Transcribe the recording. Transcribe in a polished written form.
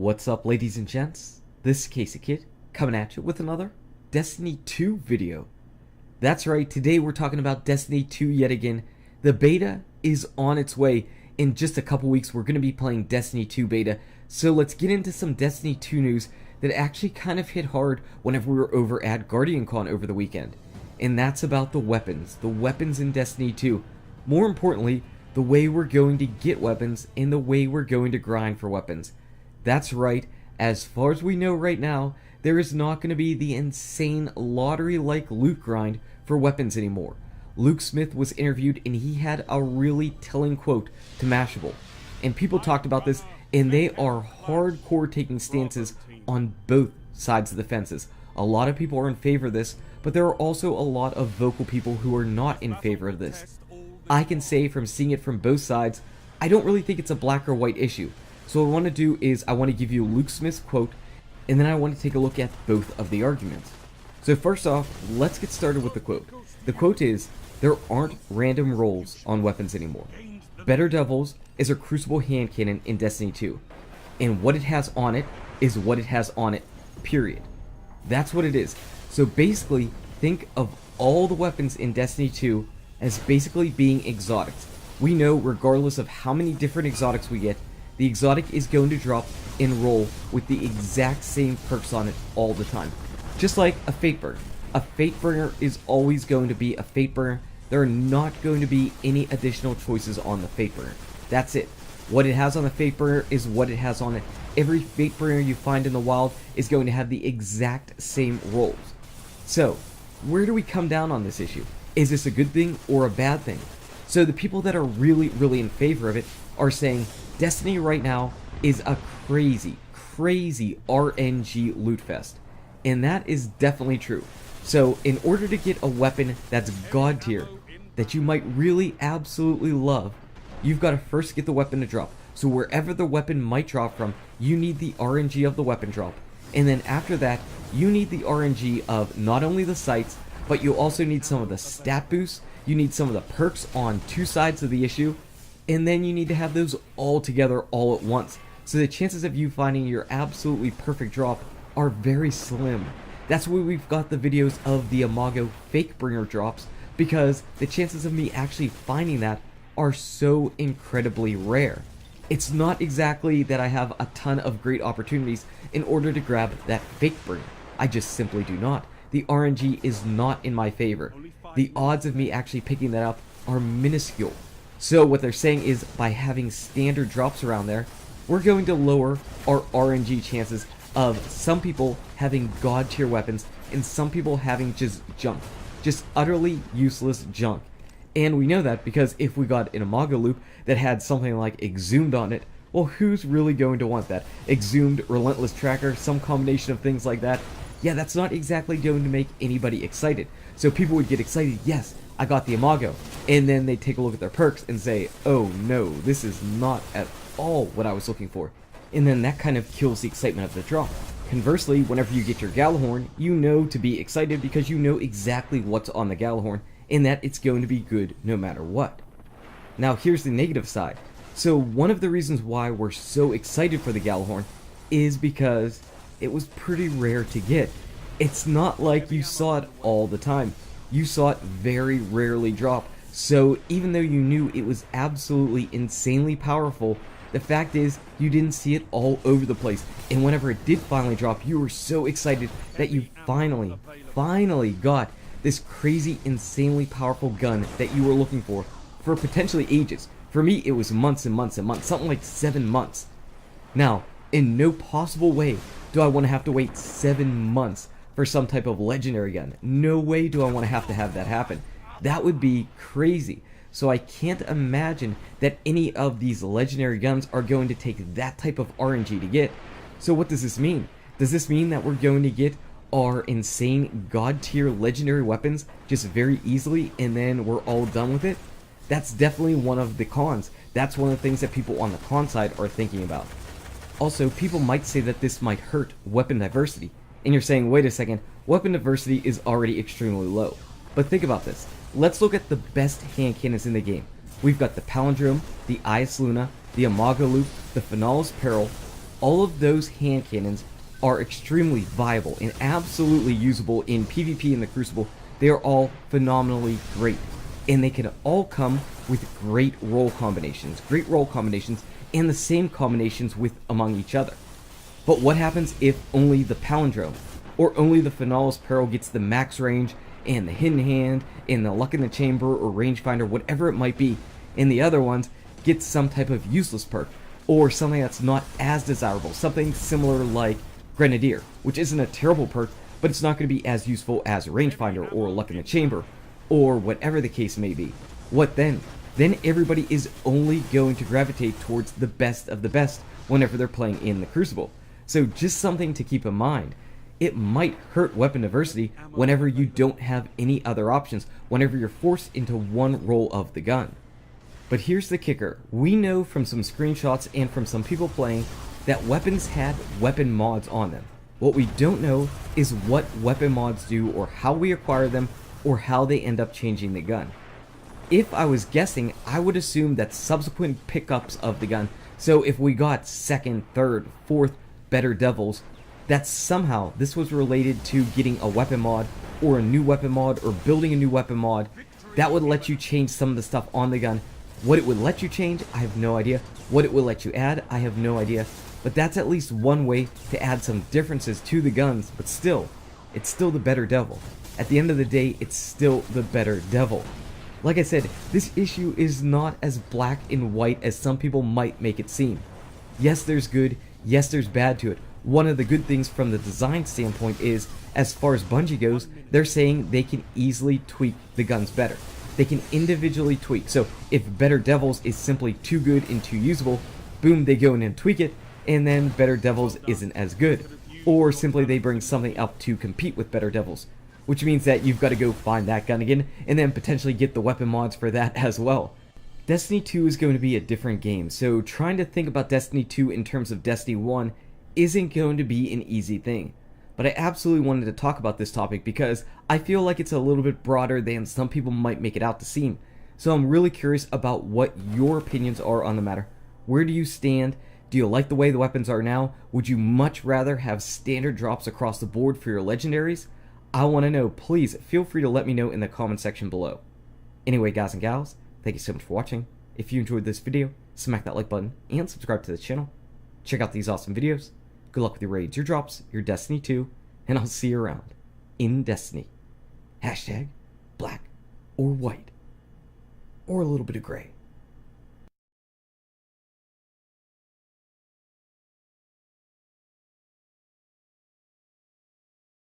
What's up, ladies and gents? This is Casey Kid, coming at you with another Destiny 2 video. That's right, today we're talking about Destiny 2 yet again. The beta is on its way. In just a couple weeks, we're going to be playing Destiny 2 beta. So let's get into some Destiny 2 news that actually kind of hit hard whenever we were over at GuardianCon over the weekend. And that's about the weapons in Destiny 2. More importantly, the way we're going to get weapons and the way we're going to grind for weapons. That's right, as far as we know right now, there is not going to be the insane lottery-like loot grind for weapons anymore. Luke Smith was interviewed and he had a really telling quote to Mashable. And people talked about this, and they are hardcore taking stances on both sides of the fences. A lot of people are in favor of this, but there are also a lot of vocal people who are not in favor of this. I can say from seeing it from both sides, I don't really think it's a black or white issue. So what I want to do is I want to give you Luke Smith's quote, and then I want to take a look at both of the arguments. So first off, let's get started with the quote. The quote is, "There aren't random rolls on weapons anymore. Better Devils is a Crucible hand cannon in Destiny 2. And what it has on it is what it has on it, period." That's what it is. So basically, think of all the weapons in Destiny 2 as basically being exotics. We know regardless of how many different exotics we get, the exotic is going to drop and roll with the exact same perks on it all the time. Just like a Fatebringer. A Fatebringer is always going to be a Fatebringer. There are not going to be any additional choices on the Fatebringer. That's it. What it has on the Fatebringer is what it has on it. Every Fatebringer you find in the wild is going to have the exact same rolls. So, where do we come down on this issue? Is this a good thing or a bad thing? So the people that are really in favor of it are saying Destiny right now is a crazy RNG loot fest. And that is definitely true. So in order to get a weapon that's god tier, that you might really absolutely love, you've got to first get the weapon to drop. So wherever the weapon might drop from, you need the RNG of the weapon drop. And then after that, you need the RNG of not only the sights, but you also need some of the stat boosts, you need some of the perks on two sides of the issue, and then you need to have those all together all at once. So the chances of you finding your absolutely perfect drop are very slim. That's why we've got the videos of the Imago fake bringer drops, because the chances of me actually finding that are so incredibly rare. It's not exactly that I have a ton of great opportunities in order to grab that fake bringer. I just simply do not. The RNG is not in my favor. The odds of me actually picking that up are minuscule. So what they're saying is by having standard drops around there, we're going to lower our RNG chances of some people having god tier weapons and some people having just junk. Just utterly useless junk. And we know that because if we got an Imago loop that had something like Exhumed on it, well, who's really going to want that? Exhumed, Relentless Tracker, some combination of things like that. Yeah, that's not exactly going to make anybody excited. So people would get excited, yes, I got the Imago. And then they take a look at their perks and say, oh no, this is not at all what I was looking for. And then that kind of kills the excitement of the drop. Conversely, whenever you get your Gjallarhorn, you know to be excited because you know exactly what's on the Gjallarhorn and that it's going to be good no matter what. Now here's the negative side. So one of the reasons why we're so excited for the Gjallarhorn is because it was pretty rare to get. It's not like you saw it all the time. You saw it very rarely drop. So even though you knew it was absolutely insanely powerful, the fact is you didn't see it all over the place. And whenever it did finally drop, you were so excited that you finally got this crazy, insanely powerful gun that you were looking for potentially ages. For me, it was months and months and months, something like 7 months. Now, in no possible way do I want to have to wait 7 months for some type of legendary gun. No way do I want to have that happen. That would be crazy. So I can't imagine that any of these legendary guns are going to take that type of RNG to get. So what does this mean? Does this mean that we're going to get our insane god tier legendary weapons just very easily and then we're all done with it? That's definitely one of the cons. That's one of the things that people on the con side are thinking about. Also, people might say that this might hurt weapon diversity. And you're saying, wait a second, weapon diversity is already extremely low. But think about this. Let's look at the best hand cannons in the game. We've got the Palindrome, the Ias Luna, the Imago Loop, the Finalis Peril, all of those hand cannons are extremely viable and absolutely usable in PvP in the Crucible. They are all phenomenally great, and they can all come with great roll combinations, and the same combinations with among each other. But what happens if only the Palindrome or only the Finalis Peril gets the max range and the hidden hand and the luck in the chamber or rangefinder, whatever it might be, and the other ones get some type of useless perk or something that's not as desirable, something similar like Grenadier, which isn't a terrible perk, but it's not going to be as useful as rangefinder or luck in the chamber or whatever the case may be. What then? Then everybody is only going to gravitate towards the best of the best whenever they're playing in the Crucible. So just something to keep in mind. It might hurt weapon diversity whenever you don't have any other options, whenever you're forced into one roll of the gun. But here's the kicker. We know from some screenshots and from some people playing that weapons had weapon mods on them. What we don't know is what weapon mods do or how we acquire them or how they end up changing the gun. If I was guessing, I would assume that subsequent pickups of the gun, so if we got second, third, fourth better devils, that somehow this was related to getting a weapon mod or a new weapon mod or building a new weapon mod that would let you change some of the stuff on the gun. What it would let you change, I have no idea. What it would let you add, I have no idea. But that's at least one way to add some differences to the guns, but still, it's still the better devil. At the end of the day, it's still the better devil. Like I said, this issue is not as black and white as some people might make it seem. Yes, there's good, yes, there's bad to it. One of the good things from the design standpoint is, as far as Bungie goes, they're saying they can easily tweak the guns better. They can individually tweak. So if Better Devils is simply too good and too usable, boom, they go in and tweak it, and then Better Devils isn't as good. Or simply they bring something up to compete with Better Devils, which means that you've got to go find that gun again, and then potentially get the weapon mods for that as well. Destiny 2 is going to be a different game, so trying to think about Destiny 2 in terms of Destiny 1 isn't going to be an easy thing. But I absolutely wanted to talk about this topic because I feel like it's a little bit broader than some people might make it out to seem. So I'm really curious about what your opinions are on the matter. Where do you stand? Do you like the way the weapons are now? Would you much rather have standard drops across the board for your legendaries? I want to know. Please feel free to let me know in the comment section below. Anyway, guys and gals, thank you so much for watching. If you enjoyed this video, smack that like button and subscribe to the channel. Check out these awesome videos. Good luck with your raids, your drops, your Destiny 2, and I'll see you around in Destiny. # black or white or a little bit of gray.